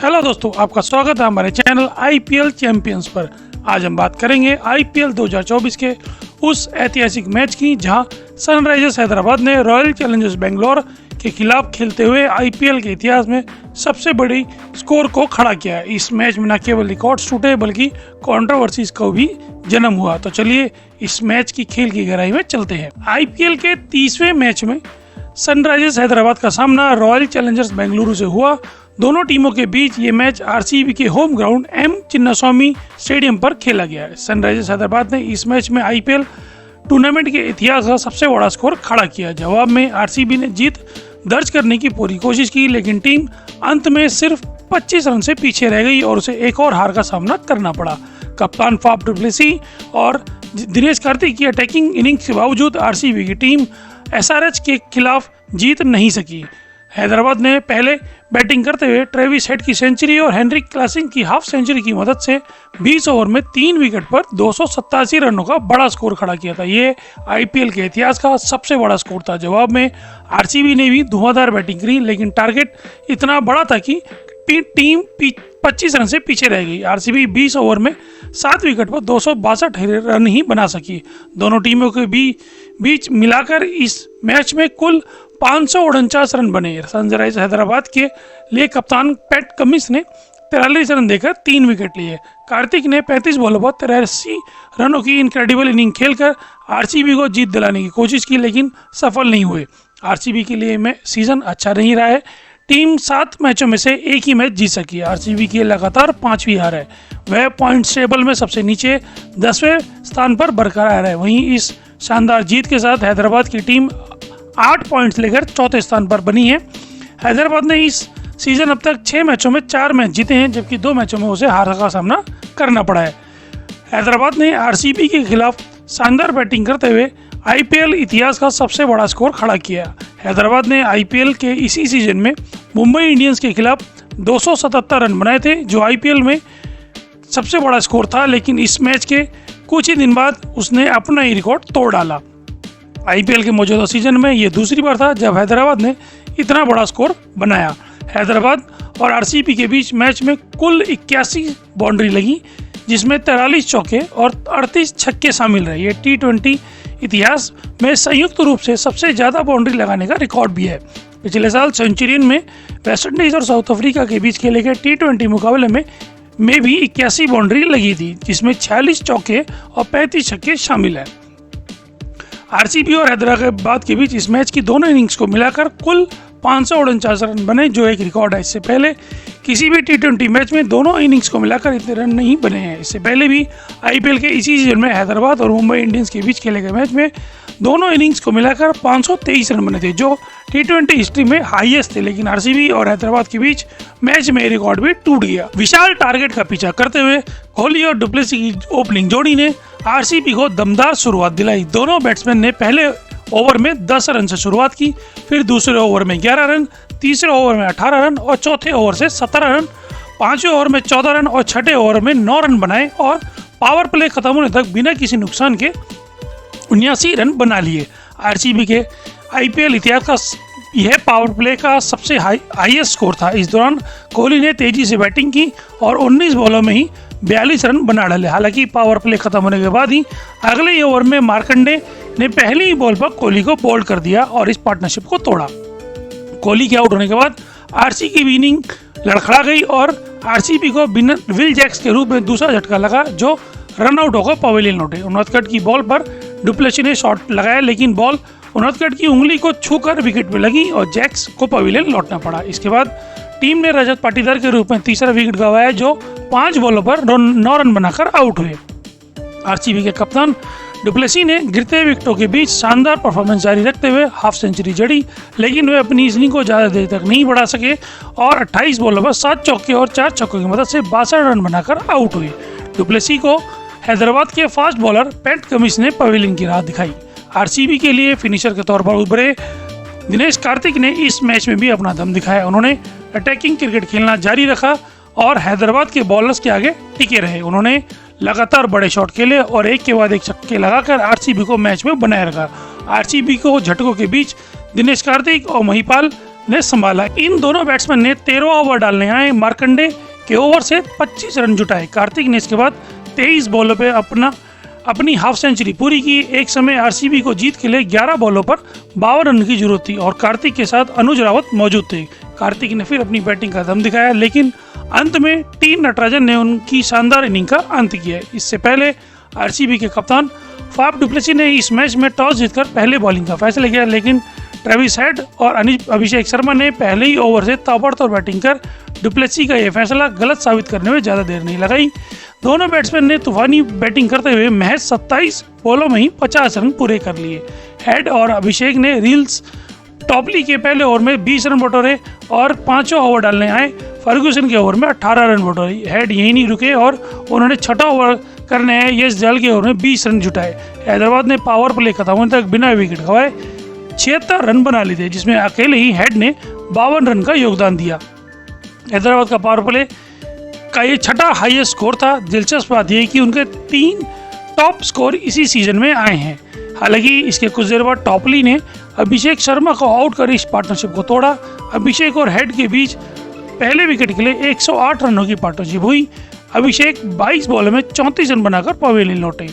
Hello दोस्तों, आपका स्वागत है हमारे चैनल आईपीएल चैंपियंस पर। आज हम बात करेंगे आईपीएल 2024 के उस ऐतिहासिक मैच की जहां सनराइजर्स हैदराबाद ने रॉयल चैलेंजर्स बेंगलोर के खिलाफ खेलते हुए आईपीएल के इतिहास में सबसे बड़ी स्कोर को खड़ा किया। इस मैच में न केवल रिकॉर्ड्स टूटे बल्कि कंट्रोवर्सीज को भी जन्म हुआ। तो चलिए इस मैच की खेल की गहराई में चलते हैं। आईपीएल के 30वें मैच में सनराइजर्स हैदराबाद का सामना रॉयल चैलेंजर्स बेंगलुरु से हुआ। दोनों टीमों के बीच ये मैच आरसीबी के home ground M Chinnaswamy stadium पर खेला गया है। सनराइजर्स हैदराबाद ने इस मैच में आईपीएल टूर्नामेंट के इतिहास का सबसे बड़ा स्कोर खड़ा किया। जवाब में आरसीबी ने जीत दर्ज करने की पूरी कोशिश की, लेकिन टीम अंत में सिर्फ 25 रन से पीछे रह गई और उसे एक और हार का सामना करना पड़ा। कप्तान फाफ डु प्लेसी और दिनेश कार्तिक की अटैकिंग इनिंग्स के बावजूद आरसीबी की टीम एसआरएच के खिलाफ जीत नहीं सकी। हैदराबाद ने पहले बैटिंग करते हुए ट्रेविस हेड की सेंचुरी और हेनरिक क्लासन की हाफ सेंचुरी की मदद से 20 ओवर में 3 विकेट पर 287 रनों का बड़ा स्कोर खड़ा किया था। ये आईपीएल के इतिहास का सबसे बड़ा स्कोर था। जवाब में आरसीबी ने भी धुआंधार बैटिंग करी, लेकिन टारगेट इतना बड़ा था कि टीम 25 रन से पीछे रह गई। आरसीबी 20 ओवर में 7 विकेट पर 262 रन ही बना सकी। दोनों टीमों के बीच मिलाकर इस मैच में कुल 549 रन बने। सनराइजर्स हैदराबाद के लिए कप्तान पैट कमिंस ने 43 रन देकर 3 विकेट लिए। कार्तिक ने 35 बॉलों पर 83 रनों की इनक्रेडिबल इनिंग खेलकर आरसीबी को जीत दिलाने की कोशिश की, लेकिन सफल नहीं हुए। आरसीबी के लिए सीजन अच्छा नहीं रहा है। टीम 7 मैचों में से एक ही मैच जीत सकी। आरसीबी की लगातार 5वीं हार है। वह पॉइंट्स टेबल में सबसे नीचे 10वें स्थान पर बरकरार है। वहीं इस शानदार जीत के साथ हैदराबाद की टीम 8 पॉइंट्स लेकर चौथे स्थान पर बनी है। हैदराबाद ने इस सीजन अब तक 6 मैचों में 4 मैच जीते हैं, जबकि 2 मैचों में उसे हार का सामना करना पड़ा है। हैदराबाद ने आरसीबी के खिलाफ शानदार बैटिंग करते हुए आईपीएल इतिहास का सबसे बड़ा स्कोर खड़ा किया। हैदराबाद ने आईपीएल के इसी सीजन में मुंबई इंडियंस के खिलाफ 277 रन बनाए थे, जो आईपीएल में सबसे बड़ा स्कोर था, लेकिन इस मैच के कुछ ही दिन बाद उसने अपना ही रिकॉर्ड तोड़ डाला। आईपीएल के मौजूदा सीजन में यह दूसरी बार था जब हैदराबाद ने इतना बड़ा स्कोर बनाया। हैदराबाद और आरसीबी के बीच मैच में कुल 81 बाउंड्री लगी, जिसमें 43 चौके और 38 छक्के शामिल रहे। ये टी20 इतिहास में संयुक्त रूप से सबसे ज़्यादा बाउंड्री लगाने का रिकॉर्ड भी है। पिछले साल सेंचुरियन में वेस्टइंडीज और साउथ अफ्रीका के बीच खेले गए टी20 मुकाबले में भी 81 बाउंड्री लगी थी, जिसमें 46 चौके और 35 छक्के शामिल हैं। आरसीबी और हैदराबाद के बीच इस मैच की दोनों इनिंग्स को मिलाकर कुल 549 रन बने, जो एक रिकॉर्ड है। इससे पहले किसी भी टी20 मैच में दोनों इनिंग्स को मिलाकर इतने रन नहीं बने हैं। इससे पहले भी आईपीएल के इसी सीजन में हैदराबाद और मुंबई इंडियंस के बीच खेले गए मैच में दोनों इनिंग्स को मिलाकर 523 रन बने थे, जो टी20 हिस्ट्री में हाईएस्ट थे। लेकिन आरसीबी और हैदराबाद के बीच मैच में रिकॉर्ड भी टूट गया। विशाल टारगेट का पीछा करते हुए कोहली और डु प्लेसी की ओपनिंग जोड़ी ने आरसीबी को दमदार शुरुआत दिलाई। दोनों बैट्समैन ने पहले ओवर में 10 रन से शुरुआत की, फिर दूसरे ओवर में 11 रन, तीसरे ओवर में 18 रन और चौथे ओवर से 17 रन, 5वें ओवर में 14 रन और 6ठे ओवर में 9 रन बनाए और पावर प्ले खत्म होने तक बिना किसी नुकसान के 79 रन बना लिए। आरसीबी के आईपीएल इतिहास का यह पावर प्ले का सबसे हाईएस्ट स्कोर था। इस दौरान कोहली ने तेजी से बैटिंग की और 19 बॉलों में ही 42 रन बना डाले। हालांकि पावर प्ले खत्म होने के बाद ही अगले ही ओवर में मार्कंडे ने पहली ही बॉल पर कोहली को बोल्ड कर दिया और इस पार्टनरशिप को तोड़ा। कोहली के आउट होने के बाद आरसीबी की इनिंग लड़खड़ा गई और आरसीबी को विल जैक्स के रूप में दूसरा झटका लगा, जो रन आउट होकर पवेलियन लौटे। उनहत्तर की बॉल पर डु प्लेसी ने शॉट लगाया, लेकिन बॉल उनहत्तर की उंगली को छूकर विकेट में लगी और जैक्स को पवेलियन लौटना पड़ा। इसके बाद टीम ने रजत पाटीदार के रूप में तीसरा विकेट गंवाया, जो 5 बॉलों पर 9 रन बनाकर आउट हुए। आरसीबी के कप्तान डु प्लेसी ने गिरते विकेटों के बीच शानदार परफॉर्मेंस जारी रखते हुए हाफ सेंचुरी जड़ी, लेकिन वे अपनी इनिंग को ज़्यादा देर तक नहीं बढ़ा सके और 28 बॉलों पर 7 चौके और 4 छक्कों की मदद से 62 रन बनाकर आउट हुए। डु प्लेसी को हैदराबाद के फास्ट बॉलर पैट कमिंस ने पवेलियन की राह दिखाई। आरसीबी के लिए फिनिशर के तौर पर उभरे दिनेश कार्तिक ने इस मैच में भी अपना दम दिखाया। उन्होंने अटैकिंग क्रिकेट खेलना जारी रखा और हैदराबाद के बॉलर्स के आगे टिके रहे। उन्होंने लगातार बड़े शॉट खेले और एक के बाद एक छक्के लगाकर आरसीबी को मैच में बनाए रखा। आरसीबी को झटकों के बीच दिनेश कार्तिक और महिपाल ने संभाला। इन दोनों बैट्समैन ने 13 ओवर डालने आए मार्कंडे के ओवर से 25 रन जुटाए। कार्तिक ने इसके बाद 23 बॉलों पे अपनी हाफ सेंचुरी पूरी की। एक समय आरसीबी को जीत के लिए 11 बॉलों पर 52 रन की जरूरत थी और कार्तिक के साथ अनुज रावत मौजूद थे। कार्तिक ने फिर अपनी बैटिंग का दम दिखाया, लेकिन अंत में टी नटराजन ने उनकी शानदार इनिंग का अंत किया। इससे पहले आरसीबी के कप्तान फाफ डुप्लेसी ने इस मैच में टॉस जीतकर पहले बॉलिंग का फैसला किया, लेकिन ट्रेविस हेड और अभिषेक शर्मा ने पहले ही ओवर से ताबड़तोड़ बैटिंग कर डुप्लेसी का यह फैसला गलत साबित करने में ज़्यादा देर नहीं लगाई। दोनों बैट्समैन ने तूफानी बैटिंग करते हुए महज 27 बॉलों में ही 50 रन पूरे कर लिए। हेड और अभिषेक ने रील्स टॉपली के पहले ओवर में 20 रन बटोरे और पांचों ओवर डालने आए फर्गूसन के ओवर में 18 रन बटोरे। हेड यहीं नहीं रुके और उन्होंने छठा ओवर करने आए यश दयाल के ओवर में 20 रन जुटाए। हैदराबाद ने पावर प्ले खत्म होने तक बिना विकेट गंवाए 76 रन बना लिए थे, जिसमें अकेले ही हेड ने 52 रन का योगदान दिया। हैदराबाद का पावर प्ले का ये छठा हाईएस्ट स्कोर था। दिलचस्प बात यह कि उनके 3 टॉप स्कोर इसी सीजन में आए हैं। हालांकि इसके कुछ देर बाद टॉपली ने अभिषेक शर्मा को आउट कर इस पार्टनरशिप को तोड़ा। अभिषेक और हेड के बीच पहले विकेट के लिए 108 रनों की पार्टनरशिप हुई। अभिषेक 22 बॉलों में 34 रन बनाकर पवेलियन लौटे।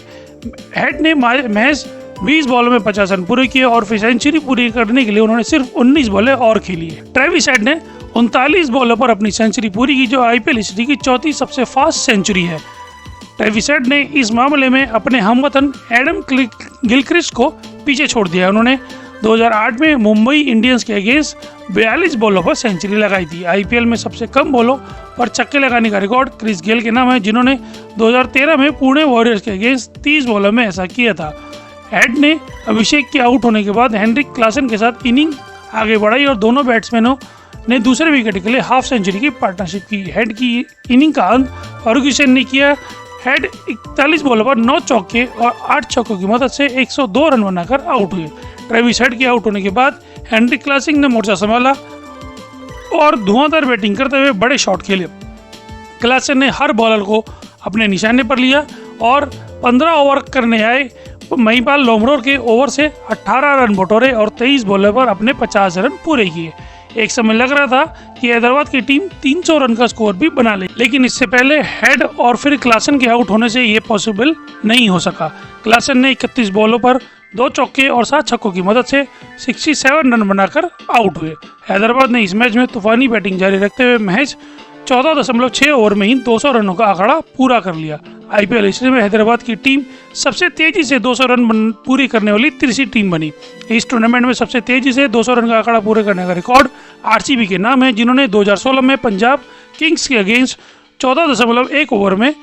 हेड ने महज 20 बॉलों में 50 रन पूरे किए और फिर सेंचुरी पूरी करने के लिए उन्होंने सिर्फ 19 बॉलें और खेली है। ट्रेविस हेड ने 39 बॉलों पर अपनी सेंचुरी पूरी की, जो आईपीएल हिस्ट्री की चौथी सबसे फास्ट सेंचुरी है। ट्रेविस हेड ने इस मामले में अपने हमवतन एडम गिलक्रिस्ट को पीछे छोड़ दिया। उन्होंने 2008 में मुंबई इंडियंस के अगेंस्ट 42 बॉलों पर सेंचुरी लगाई थी। आईपीएल में सबसे कम बॉलों पर छक्के लगाने का रिकॉर्ड क्रिस गेल के नाम है, जिन्होंने 2013 में पुणे वॉरियर्स के अगेंस्ट 30 बॉलों में ऐसा किया था। हेड ने अभिषेक के आउट होने के बाद हेनरिक क्लासन के साथ इनिंग आगे बढ़ाई और दोनों बैट्समैनों ने दूसरे विकेट के लिए हाफ सेंचुरी की पार्टनरशिप की। हेड की इनिंग का अंत फर्गूसन ने किया। हेड 41 बॉलों पर 9 चौके और 8 छक्कों की मदद से 102 रन बनाकर आउट हुए। ट्रेविस हेड के आउट होने के बाद हेनरिक क्लासन ने मोर्चा संभाला और धुआंधार बैटिंग करते हुए बड़े शॉट खेले। क्लासन ने हर बॉलर को अपने निशाने पर लिया और 15 ओवर करने आए महिपाल लोमरोर के ओवर से 18 रन बटोरे और 23 बॉलों पर अपने 50 रन पूरे किए। एक समय लग रहा था कि हैदराबाद की टीम 300 रन का स्कोर भी बना ले, लेकिन इससे पहले हेड और फिर क्लासन के आउट होने से ये पॉसिबल नहीं हो सका। क्लासन ने 31 बॉलों पर 2 चौके और 7 छक्कों की मदद से 67 रन बनाकर आउट हुए। हैदराबाद ने इस मैच में तूफानी बैटिंग जारी रखते हुए महज 14.6 ओवर में ही 200 रनों का आंकड़ा पूरा कर लिया। आईपीएल हिस्ट्री में हैदराबाद की टीम सबसे तेजी से 200 रन पूरी करने वाली तीसरी टीम बनी। इस टूर्नामेंट में सबसे तेजी से 200 रन का आंकड़ा पूरे करने का रिकॉर्ड आरसीबी के नाम है, जिन्होंने 2016 में पंजाब किंग्स के अगेंस्ट 14.1 ओवर में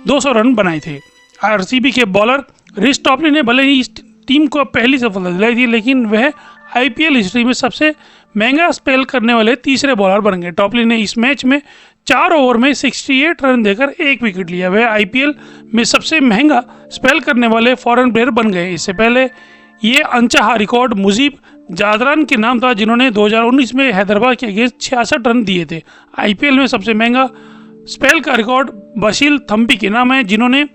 200 रन बनाए थे। आरसीबी के बॉलर रिस टॉपली ने भले ही इस टीम को पहली सफलता दिलाई थी, लेकिन वह आईपीएल हिस्ट्री में सबसे महंगा स्पेल करने वाले तीसरे बॉलर बन गए। टॉपली ने इस मैच में 4 ओवर में 68 रन देकर 1 विकेट लिया। वह आईपीएल में सबसे महंगा स्पेल करने वाले फॉरेन प्लेयर बन गए। इससे पहले ये अनचाहा रिकॉर्ड मुजीब जादरान के नाम था, जिन्होंने 2019 में हैदराबाद के अगेंस्ट 66 रन दिए थे। आईपीएल में सबसे महंगा स्पेल का रिकॉर्ड बशील थम्पी के नाम है, जिन्होंने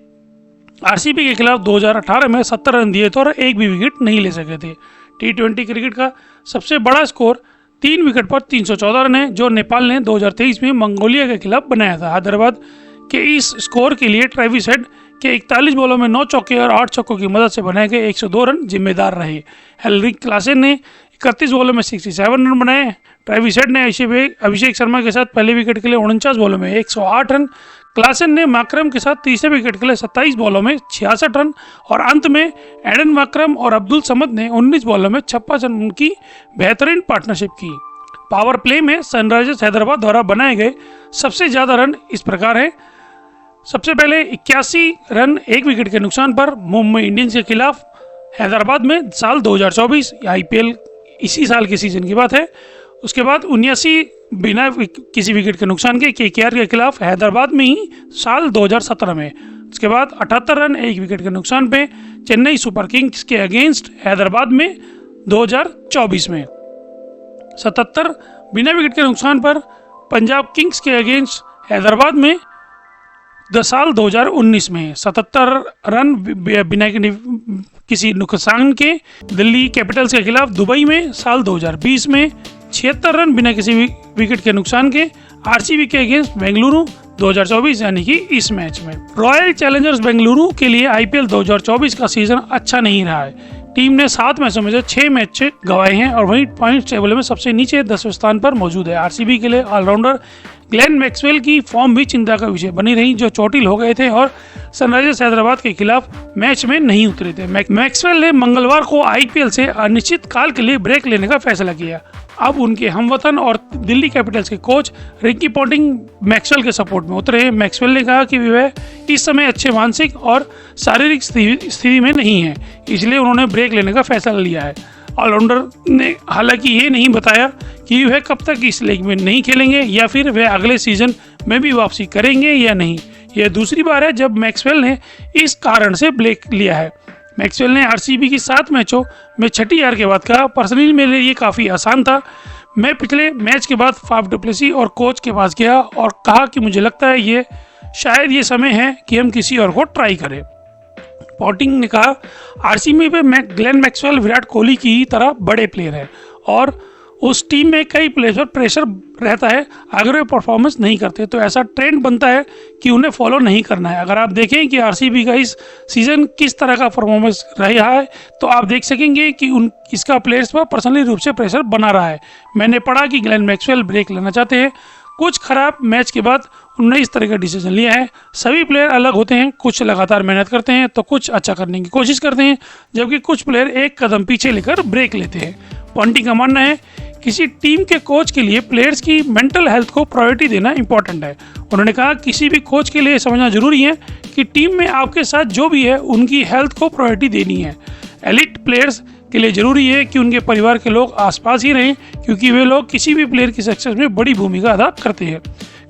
आरसीबी के खिलाफ 2018 में 70 रन दिए थे और 1 भी विकेट नहीं ले सके थे। T20 क्रिकेट का सबसे बड़ा स्कोर 3 विकेट पर 314 रन है, जो नेपाल ने 2023 में मंगोलिया के खिलाफ बनाया था। हैदराबाद के इस स्कोर के लिए ट्रेविस हेड के 41 बॉलों में 9 चौके और 8 छक्कों की मदद से बनाए गए 102 रन जिम्मेदार रहे। हेनरिक क्लासन ने 31 बॉलों में 67 रन बनाए। ट्रेविस हेड ने अभिषेक शर्मा के साथ पहले विकेट के लिए 49 बॉलों में 108 रन। क्लासन ने माकरम के साथ तीसरे विकेट के लिए 27 बॉलों में 66 रन और अंत में एडन माकरम और अब्दुल समद ने 19 बॉलों में 56 रन की बेहतरीन पार्टनरशिप की। पावर प्ले में सनराइजर्स हैदराबाद द्वारा बनाए गए सबसे ज़्यादा रन इस प्रकार है। सबसे पहले 81 रन 1 विकेट के नुकसान पर मुंबई इंडियंस के खिलाफ हैदराबाद में साल 2024 आईपीएल इसी साल के सीजन की बात है। उसके बाद 79 बिना किसी विकेट के नुकसान के केकेआर के खिलाफ हैदराबाद में ही साल 2017 में। उसके बाद 78 रन 1 विकेट के नुकसान पे चेन्नई सुपर किंग्स के अगेंस्ट हैदराबाद में 2024 में। 77 बिना विकेट के नुकसान पर पंजाब किंग्स के अगेंस्ट हैदराबाद में साल 2019 में। 77 रन बिना किसी नुकसान के दिल्ली कैपिटल्स के खिलाफ दुबई में साल 2020 में। 76 रन बिना किसी भी विकेट के नुकसान के आरसीबी के अगेंस्ट बेंगलुरु 2024 यानी कि इस मैच में। रॉयल चैलेंजर्स बेंगलुरु के लिए आईपीएल 2024 का सीजन अच्छा नहीं रहा है। टीम ने 7 मैचों में से 6 मैच गंवाए हैं और वहीं पॉइंट टेबल में सबसे नीचे 10वें स्थान पर मौजूद है। आरसीबी के लिए ऑलराउंडर ग्लेन मैक्सवेल की फॉर्म भी चिंता का विषय बनी रही, जो चोटिल हो गए थे और सनराइजर्स हैदराबाद के खिलाफ मैच में नहीं उतरे थे। मैक्सवेल ने मंगलवार को आईपीएल से अनिश्चित काल के लिए ब्रेक लेने का फैसला किया। अब उनके हमवतन और दिल्ली कैपिटल्स के कोच रिकी पॉन्टिंग मैक्सवेल के सपोर्ट में उतरे हैं। मैक्सवेल ने कहा कि वह इस समय अच्छे मानसिक और शारीरिक स्थिति में नहीं है, इसलिए उन्होंने ब्रेक लेने का फैसला लिया है। ऑलराउंडर ने हालांकि ये नहीं बताया कि वह कब तक इस लीग में नहीं खेलेंगे या फिर वह अगले सीजन में भी वापसी करेंगे या नहीं। यह दूसरी बार है जब मैक्सवेल ने इस कारण से ब्रेक लिया है। मैक्सवेल ने आरसीबी की 7 मैचों में 6ठी हार के बाद कहा, पर्सनली मेरे लिए ये काफ़ी आसान था। मैं पिछले मैच के बाद फाफ डु प्लेसी और कोच के पास गया और कहा कि मुझे लगता है शायद ये समय है कि हम किसी और को ट्राई करें। पॉन्टिंग ने कहा, आरसीबी में ग्लेन मैक्सवेल विराट कोहली की तरह बड़े प्लेयर हैं और उस टीम में कई प्लेयर्स पर प्रेशर रहता है। अगर वे परफॉर्मेंस नहीं करते तो ऐसा ट्रेंड बनता है कि उन्हें फॉलो नहीं करना है। अगर आप देखें कि आरसीबी का इस सीज़न किस तरह का परफॉर्मेंस रहा है तो आप देख सकेंगे कि इसका प्लेयर्स पर पर्सनली रूप से प्रेशर बना रहा है। मैंने पढ़ा कि ग्लेन मैक्सवेल ब्रेक लेना चाहते हैं। कुछ खराब मैच के बाद उन्होंने इस तरह का डिसीजन लिया है। सभी प्लेयर अलग होते हैं, कुछ लगातार मेहनत करते हैं तो कुछ अच्छा करने की कोशिश करते हैं, जबकि कुछ प्लेयर एक कदम पीछे लेकर ब्रेक लेते हैं। पॉन्टिंग का मानना है किसी टीम के कोच के लिए प्लेयर्स की मेंटल हेल्थ को प्रायोरिटी देना इंपॉर्टेंट है। उन्होंने कहा, किसी भी कोच के लिए समझना जरूरी है कि टीम में आपके साथ जो भी है उनकी हेल्थ को प्रायोरिटी देनी है। एलिट प्लेयर्स के लिए जरूरी है कि उनके परिवार के लोग आसपास ही रहें, क्योंकि वे लोग किसी भी प्लेयर की सक्सेस में बड़ी भूमिका अदा करते हैं।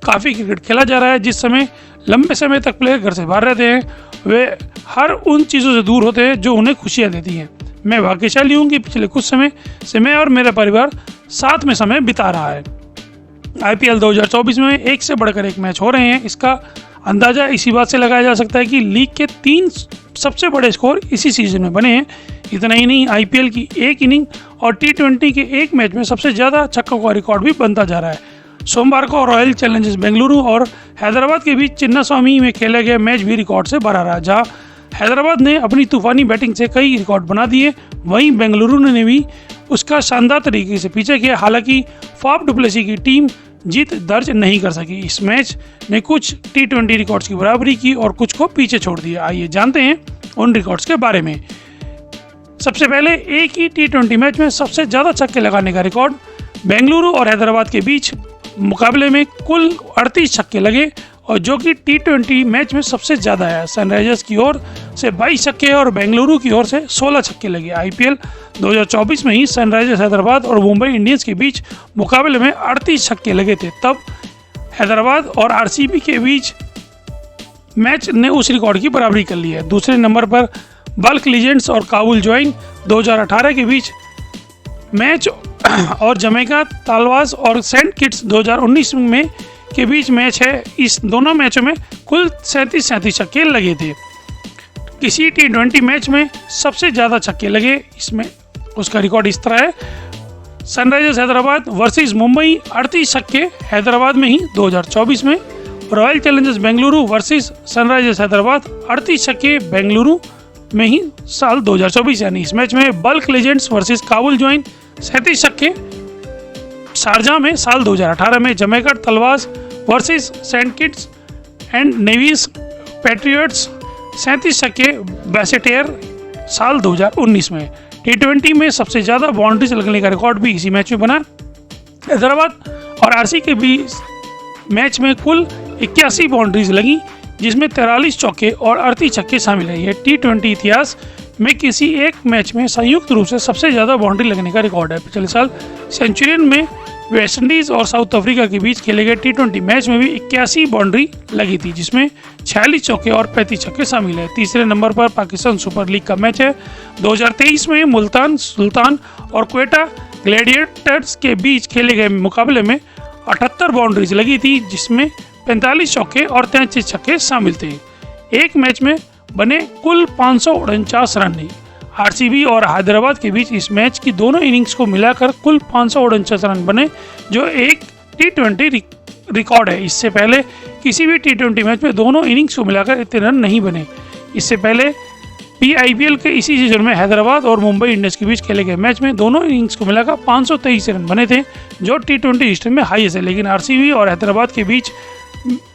काफ़ी क्रिकेट खेला जा रहा है जिस समय लंबे समय तक प्लेयर घर से बाहर रहते हैं, वे हर उन चीज़ों से दूर होते हैं जो उन्हें खुशियाँ देती हैं। मैं भाग्यशाली हूँ कि पिछले कुछ समय से मैं और मेरा परिवार साथ में समय बिता रहा है। आईपीएल 2024 में एक से बढ़कर एक मैच हो रहे हैं। इसका अंदाज़ा इसी बात से लगाया जा सकता है कि लीग के 3 सबसे बड़े स्कोर इसी सीजन में बने हैं। इतना ही नहीं, आईपीएल की एक इनिंग और T20 के एक मैच में सबसे ज़्यादा छक्कों का रिकॉर्ड भी बनता जा रहा है। सोमवार को रॉयल चैलेंजर्स बेंगलुरु और हैदराबाद के बीच चिन्नास्वामी में खेला गया मैच भी रिकॉर्ड से भरा रहा, जहां हैदराबाद ने अपनी तूफानी बैटिंग से कई रिकॉर्ड बना दिए, वहीं बेंगलुरु ने भी उसका शानदार तरीके से पीछे किया। हालांकि फाफ डु प्लेसी की टीम जीत दर्ज नहीं कर सकी। इस मैच ने कुछ T20 रिकॉर्ड्स की बराबरी की और कुछ को पीछे छोड़ दिया। आइए जानते हैं उन रिकॉर्ड्स के बारे में। सबसे पहले एक ही T20 मैच में सबसे ज़्यादा छक्के लगाने का रिकॉर्ड बेंगलुरु और हैदराबाद के बीच मुकाबले में कुल 38 छक्के लगे और जो कि T20 मैच में सबसे ज़्यादा है। सनराइजर्स की ओर से 22 छक्के और बेंगलुरु की ओर से 16 छक्के लगे। आईपीएल 2024 में ही सनराइजर्स हैदराबाद और मुंबई इंडियंस के बीच मुकाबले में 38 छक्के लगे थे। तब हैदराबाद और आरसीबी के बीच मैच ने उस रिकॉर्ड की बराबरी कर ली है। दूसरे नंबर पर बल्क लीजेंड्स और काबुल ज्वाइन 2018 के बीच मैच और जमैका तालवास और सेंट किट्स 2019 में के बीच मैच है। इस दोनों मैचों में कुल 37 छक्के लगे थे। किसी T20 मैच में सबसे ज़्यादा छक्के लगे, इसमें उसका रिकॉर्ड इस तरह है। सनराइजर्स हैदराबाद वर्सेस मुंबई 38 छक्के हैदराबाद में ही 2024 में। Royal Challengers Bengaluru versus Sunrisers Hyderabad 38 छक्के बेंगलुरु में ही साल 2024 यानी इस मैच में। बल्क लेजेंड्स वर्सेस काबुल ज्वाइन 37 छक्के शारजा में साल 2018 में। Jamaica Tallawahs versus saint Kitts and Nevis Patriots 37 छक्के बैसेटेयर साल 2019 में। T20 में सबसे ज़्यादा बाउंड्रीज लगने का रिकॉर्ड भी इसी मैच में बना। हैदराबाद और आरसी के बीच मैच में कुल 81 बाउंड्रीज लगी, जिसमें 43 चौके और 38 छक्के शामिल है। यह T20 इतिहास में किसी एक मैच में संयुक्त रूप से सबसे ज़्यादा बाउंड्री लगने का रिकॉर्ड है। पिछले साल सेंचुरियन में वेस्टइंडीज़ और साउथ अफ्रीका के बीच खेले गए T20 मैच में भी 81 बाउंड्री लगी थी, जिसमें 46 चौके और 35 छक्के शामिल है। तीसरे नंबर पर पाकिस्तान सुपर लीग का मैच है। 2023 में मुल्तान सुल्तान और क्वेटा ग्लैडिएटर्स के बीच खेले गए मुकाबले में 78 बाउंड्रीज लगी थी, जिसमें 45 चौके और 33 छक्के शामिल थे। एक मैच में बने कुल 549 रन नहीं। आरसीबी और हैदराबाद के बीच इस मैच की दोनों इनिंग्स को मिलाकर कुल 549 रन बने, जो एक T20 रिकॉर्ड है। इससे पहले किसी भी T20 मैच में दोनों इनिंग्स को मिलाकर इतने रन नहीं बने। इससे पहले IPL के इसी सीजन में हैदराबाद और मुंबई इंडियंस के बीच खेले गए मैच में दोनों इनिंग्स को मिलाकर 523 रन बने थे, जो T20 हिस्ट्री में हाईएस्ट है। लेकिन आरसीबी और हैदराबाद के बीच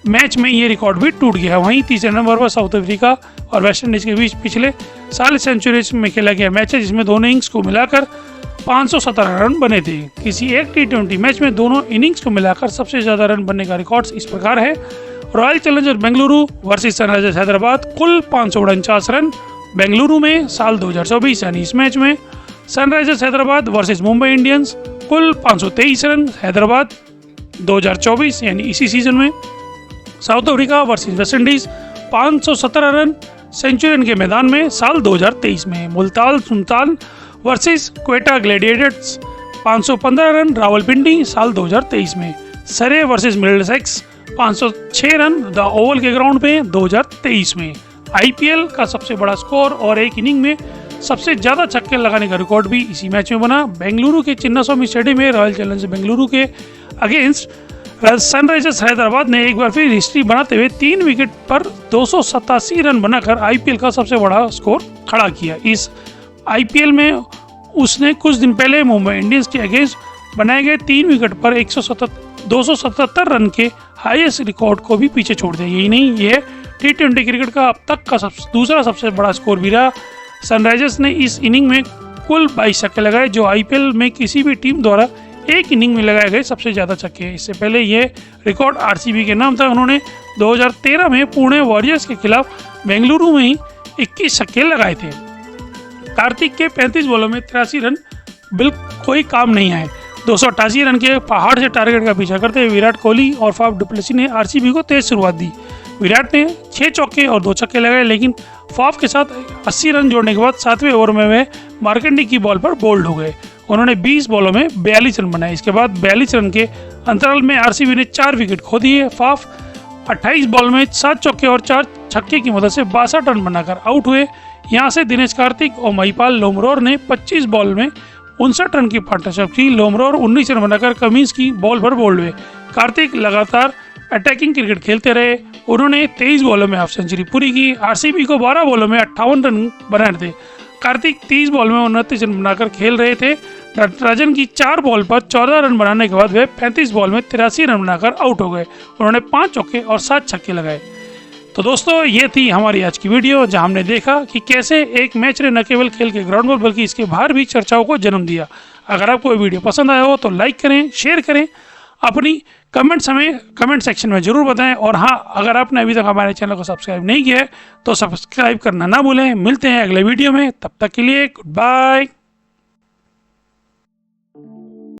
मैच में ये रिकॉर्ड भी टूट गया। वहीं तीसरे नंबर पर साउथ अफ्रीका और वेस्ट इंडीज के बीच पिछले साल सेंचुरीज में खेला गया मैच है, जिसमें दोनों इनिंग्स को मिलाकर 517 रन बने थे। किसी एक T20 मैच में दोनों इनिंग्स को मिलाकर सबसे ज़्यादा रन बनने का रिकॉर्ड इस प्रकार है। Royal Challengers Bengaluru versus Sunrisers Hyderabad, कुल 549 रन बेंगलुरु में साल 2024 यानी इस मैच में। Sunrisers Hyderabad versus Mumbai Indians, कुल 523 रन हैदराबाद 2024 यानी इसी सीजन में। South Africa versus West Indies, 517 run Centurion के मैदान में साल 2023 में। Multan Sultan versus Quetta Gladiators, 515 run Rawalpindi साल 2023 में। Surrey versus Middlesex, 506 run the Oval के ग्राउंड पे 2023 में। IPL का सबसे बड़ा स्कोर और एक इनिंग में सबसे ज़्यादा छक्के लगाने का रिकॉर्ड भी इसी मैच में बना। बेंगलुरु के चिन्नास्वामी स्टेडियम में रॉयल चैलेंजर्स बेंगलुरु के अगेंस्ट सनराइजर्स हैदराबाद ने एक बार फिर हिस्ट्री बनाते हुए 3 विकेट पर 287 रन बनाकर IPL का सबसे बड़ा स्कोर खड़ा किया। इस IPL में उसने कुछ दिन पहले मुंबई इंडियंस के अगेंस्ट बनाए गए 3 विकेट पर 277 रन के हाईएस्ट रिकॉर्ड को भी पीछे छोड़ दिया। यही नहीं, यह T20 क्रिकेट का अब तक का दूसरा सबसे बड़ा स्कोर भी रहा। सनराइजर्स ने इस इनिंग में कुल 22 छक्के लगाए, जो IPL में किसी भी टीम द्वारा एक इनिंग में लगाए गए सबसे ज़्यादा छक्के हैं। इससे पहले ये रिकॉर्ड RCB के नाम था। उन्होंने 2013 में पुणे वॉरियर्स के खिलाफ बेंगलुरु में ही 21 छक्के लगाए थे। कार्तिक के 35 बॉलों में 83 रन बिल्कुल कोई काम नहीं आए। 288 रन के पहाड़ से टारगेट का पीछा करते हुए विराट कोहली और फाफ डुप्लेसी ने RCB को तेज शुरुआत दी। विराट ने 6 चौके और 2 छक्के लगाए, लेकिन फाफ के साथ 80 रन जोड़ने के बाद 7वें ओवर में वे मार्कंडी की बॉल पर बोल्ड हो गए। उन्होंने 20 बॉलों में 42 रन बनाए। इसके बाद 42 रन के अंतराल में RCB ने 4 विकेट खो दिए। फाफ 28 बॉल में 7 चौके और 4 छक्के की मदद से 62 रन बनाकर आउट हुए। यहां से दिनेश कार्तिक और महिपाल लोमरोर ने 25 बॉल में 59 रन की पार्टनरशिप की। लोमरोर 19 रन बनाकर कमिंस की बॉल पर बोल्ड हुए। कार्तिक लगातार अटैकिंग क्रिकेट खेलते रहे। उन्होंने 23 बॉलों में हाफ सेंचुरी पूरी की। RCB को 12 बॉलों में 58 रन बनाए थे। कार्तिक 30 बॉल में 29 रन बनाकर खेल रहे थे। नटराजन की 4 बॉल पर 14 रन बनाने के बाद वे 35 बॉल में 83 रन बनाकर आउट हो गए। उन्होंने 5 चौके और 7 छक्के लगाए। तो दोस्तों, ये थी हमारी आज की वीडियो, जहां हमने देखा कि कैसे एक मैच ने न केवल खेल के ग्राउंड पर बल्कि इसके बाहर भी चर्चाओं को जन्म दिया। अगर आपको ये वीडियो पसंद आया हो तो लाइक करें, शेयर करें, अपनी कमेंट्स हमें कमेंट सेक्शन में जरूर बताएं। और हाँ, अगर आपने अभी तक हमारे चैनल को सब्सक्राइब नहीं किया है तो सब्सक्राइब करना ना भूलें। मिलते हैं अगले वीडियो में, तब तक के लिए गुड बाय।